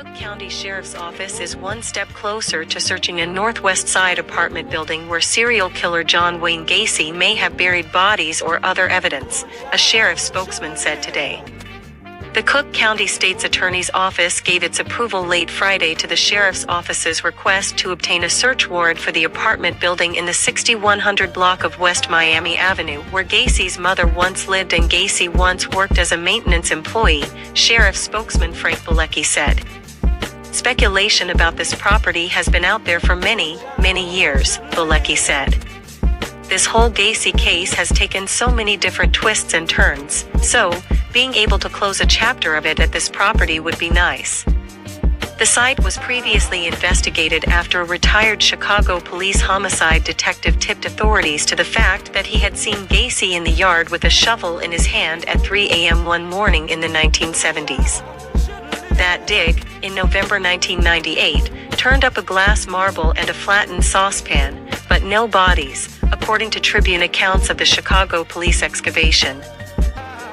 Cook County Sheriff's Office is one step closer to searching a Northwest Side apartment building where serial killer John Wayne Gacy may have buried bodies or other evidence, a sheriff's spokesman said today. The Cook County State's Attorney's Office gave its approval late Friday to the Sheriff's Office's request to obtain a search warrant for the apartment building in the 6100 block of West Miami Avenue where Gacy's mother once lived and Gacy once worked as a maintenance employee, Sheriff spokesman Frank Bilecki said. Speculation about this property has been out there for many years, Bilecki said. This whole Gacy case has taken so many different twists and turns, so being able to close a chapter of it at this property would be nice. The site was previously investigated after a retired Chicago police homicide detective tipped authorities to the fact that he had seen Gacy in the yard with a shovel in his hand at 3 a.m. one morning in the 1970s. That dig, in November 1998, turned up a glass marble and a flattened saucepan, but no bodies, according to Tribune accounts of the Chicago police excavation.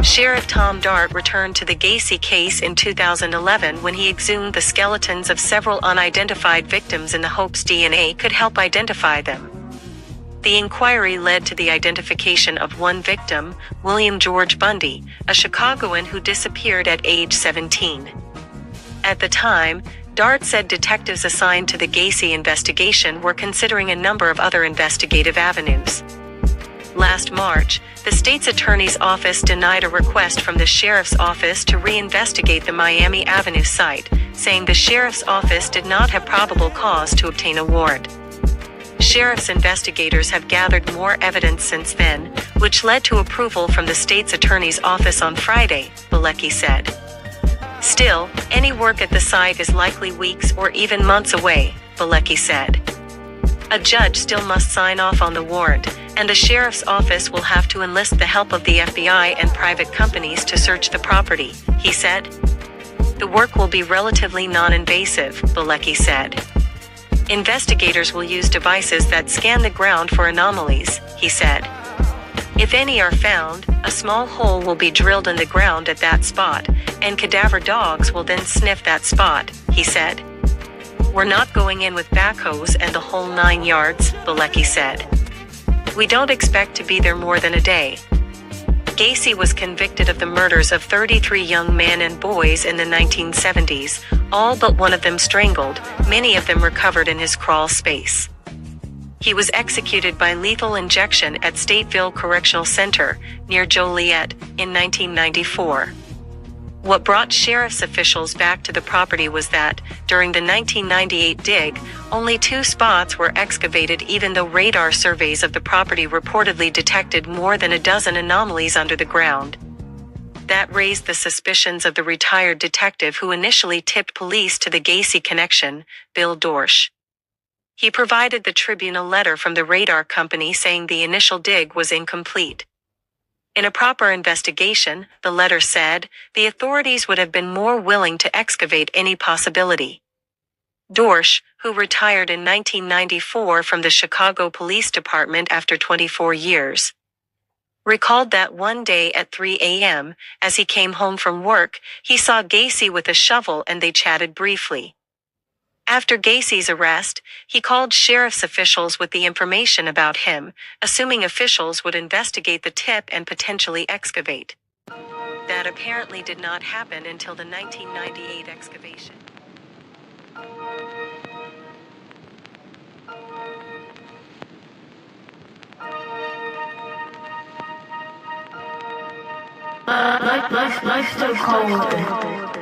Sheriff Tom Dart returned to the Gacy case in 2011 when he exhumed the skeletons of several unidentified victims in the hopes DNA could help identify them. The inquiry led to the identification of one victim, William George Bundy, a Chicagoan who disappeared at age 17. At the time, Dart said detectives assigned to the Gacy investigation were considering a number of other investigative avenues. Last March, the state's attorney's office denied a request from the sheriff's office to reinvestigate the Miami Avenue site, saying the sheriff's office did not have probable cause to obtain a warrant. Sheriff's investigators have gathered more evidence since then, which led to approval from the state's attorney's office on Friday, Bilecki said. Still, any work at the site is likely weeks or even months away, Bilecki said. A judge still must sign off on the warrant, and the sheriff's office will have to enlist the help of the FBI and private companies to search the property, he said. The work will be relatively non-invasive, Bilecki said. Investigators will use devices that scan the ground for anomalies, he said. If any are found, a small hole will be drilled in the ground at that spot, and cadaver dogs will then sniff that spot, he said. We're not going in with backhoes and the whole 9 yards, Bilecki said. We don't expect to be there more than a day. Gacy was convicted of the murders of 33 young men and boys in the 1970s, all but one of them strangled, many of them recovered in his crawl space. He was executed by lethal injection at Stateville Correctional Center, near Joliet, in 1994. What brought sheriff's officials back to the property was that, during the 1998 dig, only 2 spots were excavated even though radar surveys of the property reportedly detected more than a dozen anomalies under the ground. That raised the suspicions of the retired detective who initially tipped police to the Gacy connection, Bill Dorsch. He provided the Tribune a letter from the radar company saying the initial dig was incomplete. In a proper investigation, the letter said, the authorities would have been more willing to excavate any possibility. Dorsch, who retired in 1994 from the Chicago Police Department after 24 years, recalled that one day at 3 a.m., as he came home from work, he saw Gacy with a shovel and they chatted briefly. After Gacy's arrest, he called sheriff's officials with the information about him, assuming officials would investigate the tip and potentially excavate. That apparently did not happen until the 1998 excavation. Life's so cold.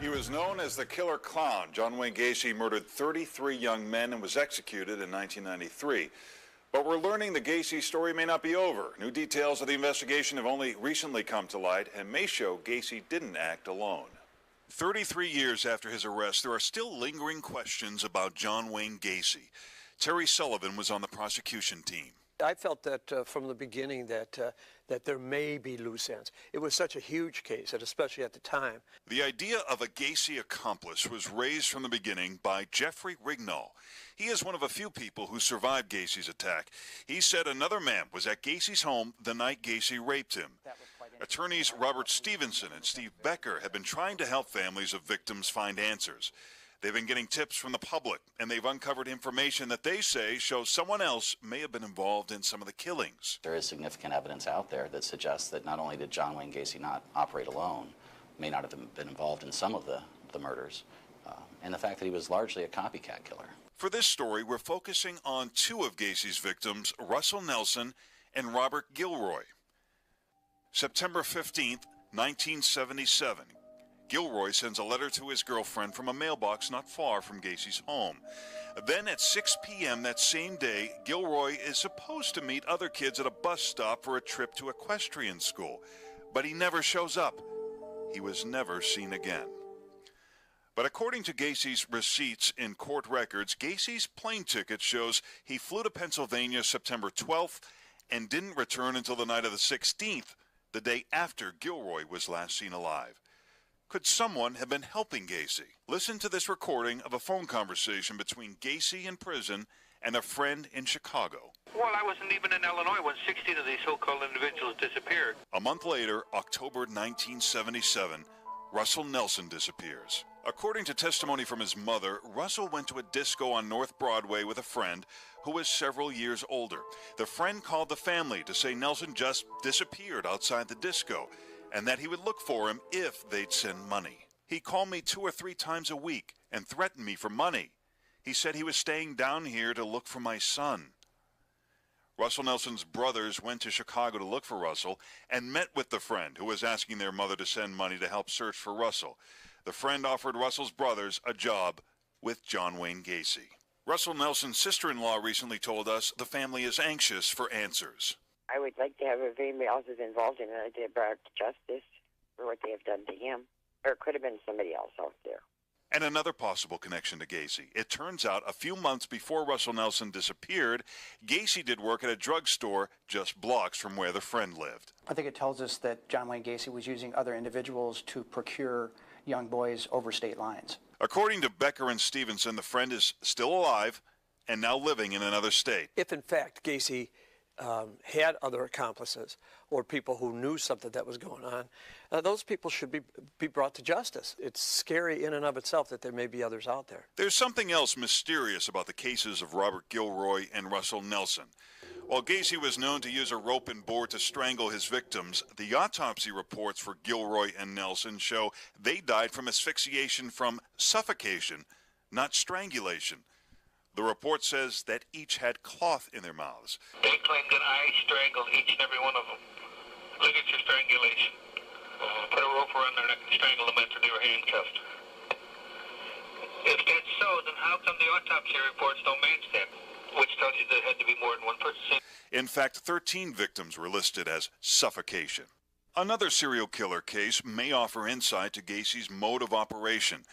He was known as the Killer Clown. John Wayne Gacy murdered 33 young men and was executed in 1993. But we're learning the Gacy story may not be over. New details of the investigation have only recently come to light and may show Gacy didn't act alone. 33 years after his arrest, there are still lingering questions about John Wayne Gacy. Terry Sullivan was on the prosecution team. I felt that from the beginning that there may be loose ends. It was such a huge case, and especially at the time. The idea of a Gacy accomplice was raised from the beginning by Jeffrey Rignall. He is one of a few people who survived Gacy's attack. He said another man was at Gacy's home the night Gacy raped him. Attorneys Robert Stevenson and Steve Becker have been trying to help families of victims find answers. They've been getting tips from the public, and they've uncovered information that they say shows someone else may have been involved in some of the killings. There is significant evidence out there that suggests that not only did John Wayne Gacy not operate alone, may not have been involved in some of the murders, and the fact that he was largely a copycat killer. For this story, we're focusing on two of Gacy's victims, Russell Nelson and Robert Gilroy. September 15th, 1977. Gilroy sends a letter to his girlfriend from a mailbox not far from Gacy's home. Then at 6 p.m. that same day, Gilroy is supposed to meet other kids at a bus stop for a trip to equestrian school. But he never shows up. He was never seen again. But according to Gacy's receipts in court records, Gacy's plane ticket shows he flew to Pennsylvania September 12th and didn't return until the night of the 16th, the day after Gilroy was last seen alive. Could someone have been helping Gacy? Listen to this recording of a phone conversation between Gacy in prison and a friend in Chicago. Well, I wasn't even in Illinois when 16 of these so-called individuals disappeared. A month later, October 1977, Russell Nelson disappears. According to testimony from his mother, Russell went to a disco on North Broadway with a friend who was several years older. The friend called the family to say Nelson just disappeared outside the disco, and that he would look for him if they'd send money. He called me 2 or 3 times a week and threatened me for money. He said he was staying down here to look for my son. Russell Nelson's brothers went to Chicago to look for Russell and met with the friend who was asking their mother to send money to help search for Russell. The friend offered Russell's brothers a job with John Wayne Gacy. Russell Nelson's sister-in-law recently told us the family is anxious for answers. I would like to have if anybody else is involved in it, they brought to justice for what they have done to him. Or it could have been somebody else out there. And another possible connection to Gacy. It turns out a few months before Russell Nelson disappeared, Gacy did work at a drugstore just blocks from where the friend lived. I think it tells us that John Wayne Gacy was using other individuals to procure young boys over state lines. According to Becker and Stevenson, the friend is still alive and now living in another state. If in fact Gacy had other accomplices or people who knew something that was going on, those people should be brought to justice. It's scary in and of itself that there may be others out there. There's something else mysterious about the cases of Robert Gilroy and Russell Nelson. While Gacy was known to use a rope and board to strangle his victims, the autopsy reports for Gilroy and Nelson show they died from asphyxiation from suffocation, not strangulation. The report says that each had cloth in their mouths. They claim that I strangled each and every one of them. Look at your strangulation. Put a rope around their neck and strangle them after they were handcuffed. If that's so, then how come the autopsy reports don't match that? Which tells you there had to be more than one person. In fact, 13 victims were listed as suffocation. Another serial killer case may offer insight to Gacy's mode of operation.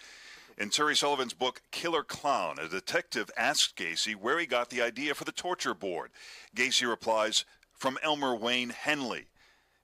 In Terry Sullivan's book, Killer Clown, a detective asks Gacy where he got the idea for the torture board. Gacy replies, from Elmer Wayne Henley.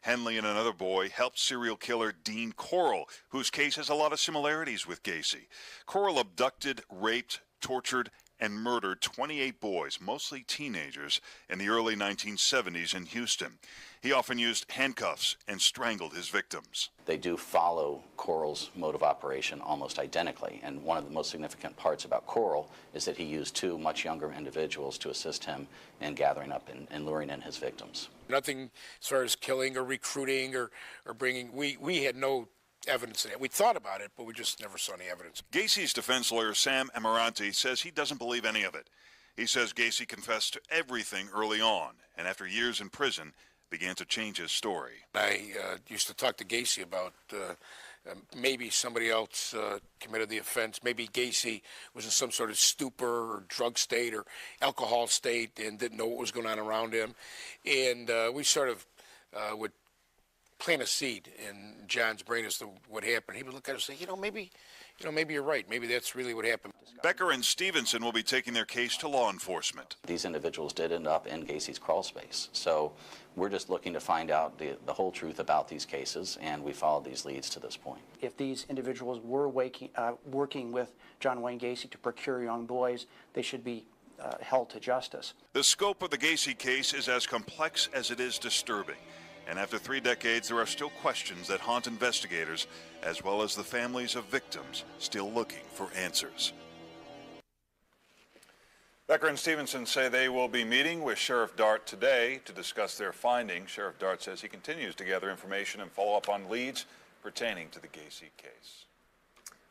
Henley and another boy helped serial killer Dean Corll, whose case has a lot of similarities with Gacy. Corll abducted, raped, tortured, and murdered 28 boys, mostly teenagers, in the early 1970s in Houston. He often used handcuffs and strangled his victims. They do follow Corll's mode of operation almost identically, and one of the most significant parts about Corll is that he used 2 much younger individuals to assist him in gathering up and luring in his victims. Nothing as far as killing or recruiting or bringing, we had no evidence of that. We thought about it, but we just never saw any evidence. Gacy's defense lawyer, Sam Amarante, says he doesn't believe any of it. He says Gacy confessed to everything early on, and after years in prison, began to change his story. I used to talk to Gacy about maybe somebody else committed the offense. Maybe Gacy was in some sort of stupor or drug state or alcohol state and didn't know what was going on around him. And we sort of would plant a seed in John's brain as to what happened. He would look at us and say, maybe you're right. Maybe that's really what happened. Becker and Stevenson will be taking their case to law enforcement. These individuals did end up in Gacy's crawl space. So we're just looking to find out the whole truth about these cases, and we followed these leads to this point. If these individuals were working with John Wayne Gacy to procure young boys, they should be held to justice. The scope of the Gacy case is as complex as it is disturbing. And after 3 decades, there are still questions that haunt investigators, as well as the families of victims still looking for answers. Becker and Stevenson say they will be meeting with Sheriff Dart today to discuss their findings. Sheriff Dart says he continues to gather information and follow up on leads pertaining to the Gacy case.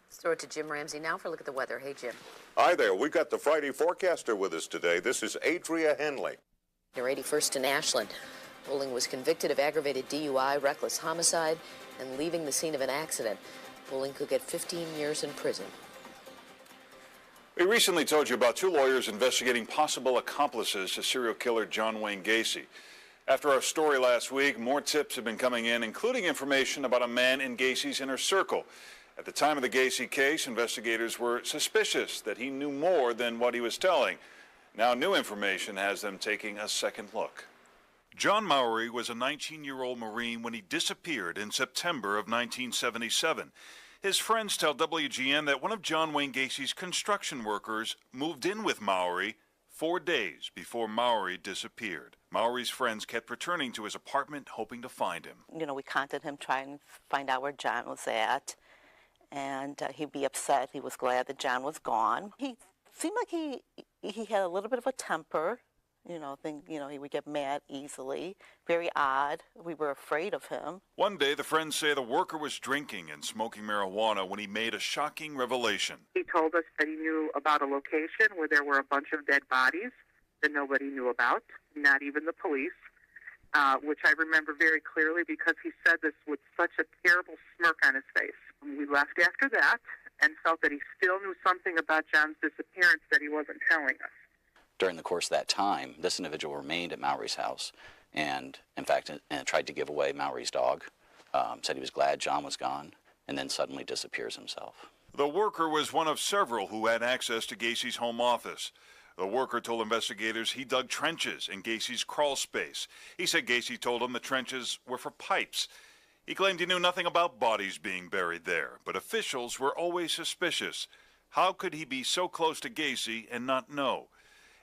Let's throw it to Jim Ramsey now for a look at the weather. Hey, Jim. Hi there. We've got the Friday forecaster with us today. This is Adria Henley. Near 81st in Ashland. Bowling was convicted of aggravated DUI, reckless homicide, and leaving the scene of an accident. Bowling could get 15 years in prison. We recently told you about 2 lawyers investigating possible accomplices to serial killer John Wayne Gacy. After our story last week, more tips have been coming in, including information about a man in Gacy's inner circle. At the time of the Gacy case, investigators were suspicious that he knew more than what he was telling. Now new information has them taking a second look. John Mowry was a 19-year-old Marine when he disappeared in September of 1977. His friends tell WGN that one of John Wayne Gacy's construction workers moved in with Mowry 4 days before Mowry disappeared. Mowry's friends kept returning to his apartment hoping to find him. We contacted him trying to find out where John was at, and he'd be upset. He was glad that John was gone. He seemed like he had a little bit of a temper. He would get mad easily. Very odd. We were afraid of him. One day, the friends say the worker was drinking and smoking marijuana when he made a shocking revelation. He told us that he knew about a location where there were a bunch of dead bodies that nobody knew about, not even the police, which I remember very clearly because he said this with such a terrible smirk on his face. We left after that and felt that he still knew something about John's disappearance that he wasn't telling us. During the course of that time, this individual remained at Mowry's house and, in fact, tried to give away Mowry's dog, said he was glad John was gone, and then suddenly disappears himself. The worker was one of several who had access to Gacy's home office. The worker told investigators he dug trenches in Gacy's crawl space. He said Gacy told him the trenches were for pipes. He claimed he knew nothing about bodies being buried there, but officials were always suspicious. How could he be so close to Gacy and not know?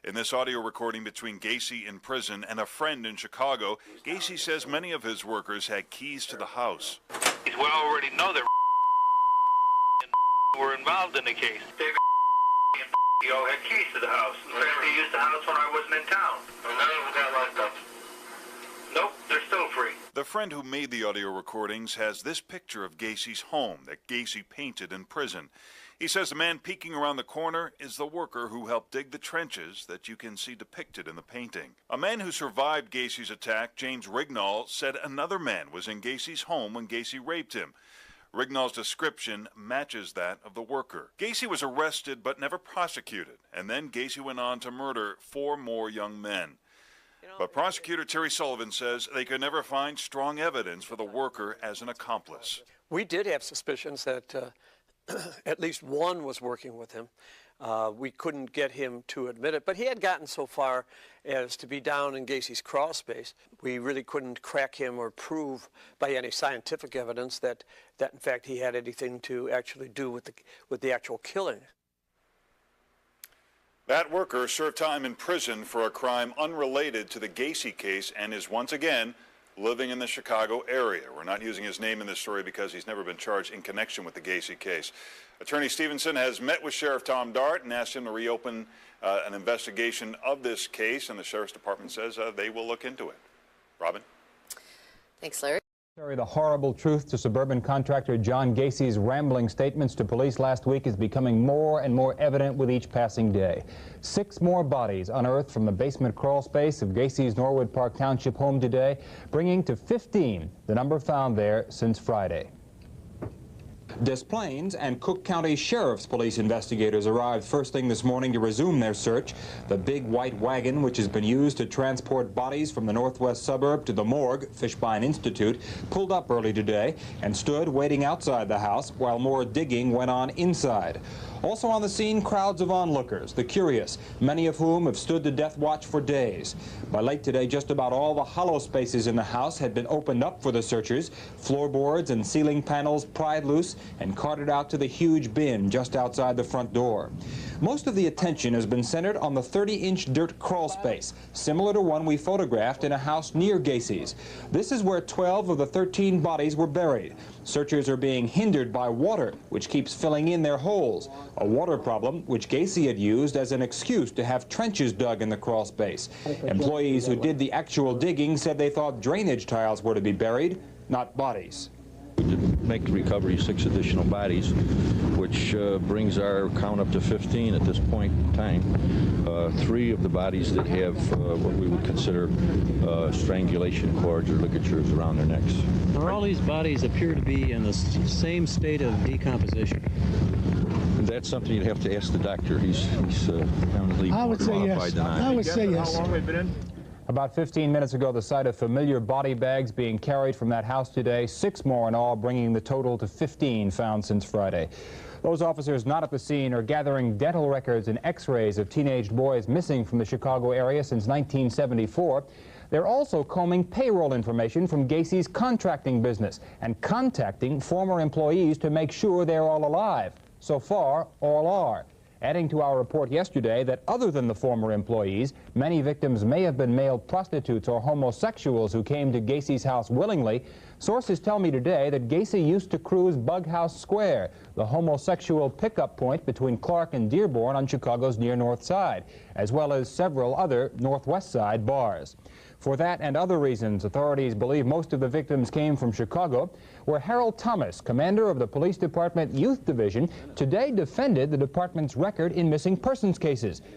In this audio recording between Gacy in prison and a friend in Chicago, Gacy says many of his workers had keys to the house. We already know that were involved in the case. They all had keys to the house. In fact, they used the house when I wasn't in town. And none of them got locked up. Nope, they're still free. The friend who made the audio recordings has this picture of Gacy's home that Gacy painted in prison. He says the man peeking around the corner is the worker who helped dig the trenches that you can see depicted in the painting. A man who survived Gacy's attack, James Rignall, said another man was in Gacy's home when Gacy raped him. Rignall's description matches that of the worker. Gacy was arrested but never prosecuted, and then Gacy went on to murder 4 more young men. But prosecutor Terry Sullivan says they could never find strong evidence for the worker as an accomplice. We did have suspicions that at least one was working with him. We couldn't get him to admit it, but he had gotten so far as to be down in Gacy's crawl space. We really couldn't crack him or prove by any scientific evidence that in fact he had anything to actually do with the actual killing. That worker served time in prison for a crime unrelated to the Gacy case and is once again living in the Chicago area. We're not using his name in this story because he's never been charged in connection with the Gacy case. Attorney Stevenson has met with Sheriff Tom Dart and asked him to reopen an investigation of this case, and the Sheriff's Department says they will look into it. Robin? Thanks, Larry. The horrible truth to suburban contractor John Gacy's rambling statements to police last week is becoming more and more evident with each passing day. 6 more bodies unearthed from the basement crawl space of Gacy's Norwood Park Township home today, bringing to 15 the number found there since Friday. Des Plaines and Cook County Sheriff's Police investigators arrived first thing this morning to resume their search. The big white wagon, which has been used to transport bodies from the northwest suburb to the morgue, Fishbein Institute, pulled up early today and stood waiting outside the house while more digging went on inside. Also on the scene, crowds of onlookers, the curious, many of whom have stood to death watch for days. By late today, just about all the hollow spaces in the house had been opened up for the searchers, floorboards and ceiling panels pried loose and carted out to the huge bin just outside the front door. Most of the attention has been centered on the 30-inch dirt crawl space, similar to one we photographed in a house near Gacy's. This is where 12 of the 13 bodies were buried. Searchers are being hindered by water, which keeps filling in their holes, a water problem which Gacy had used as an excuse to have trenches dug in the crawl space. Employees who did the actual digging said they thought drainage tiles were to be buried, not bodies. We did make the recovery 6 additional bodies, which brings our count up to 15 at this point in time. 3 of the bodies that have what we would consider strangulation cords or ligatures around their necks. Now, all these bodies appear to be in the same state of decomposition. That's something you'd have to ask the doctor. He's eminently qualified than I am. I would say yes. How long we've been in? About 15 minutes ago, the sight of familiar body bags being carried from that house today, 6 more in all, bringing the total to 15 found since Friday. Those officers not at the scene are gathering dental records and x-rays of teenage boys missing from the Chicago area since 1974. They're also combing payroll information from Gacy's contracting business and contacting former employees to make sure they're all alive. So far, all are. Adding to our report yesterday that other than the former employees, many victims may have been male prostitutes or homosexuals who came to Gacy's house willingly. Sources tell me today that Gacy used to cruise Bughouse Square, the homosexual pickup point between Clark and Dearborn on Chicago's near North Side, as well as several other Northwest Side bars. For that and other reasons, authorities believe most of the victims came from Chicago, where Harold Thomas, commander of the Police Department Youth Division, today defended the department's record in missing persons cases.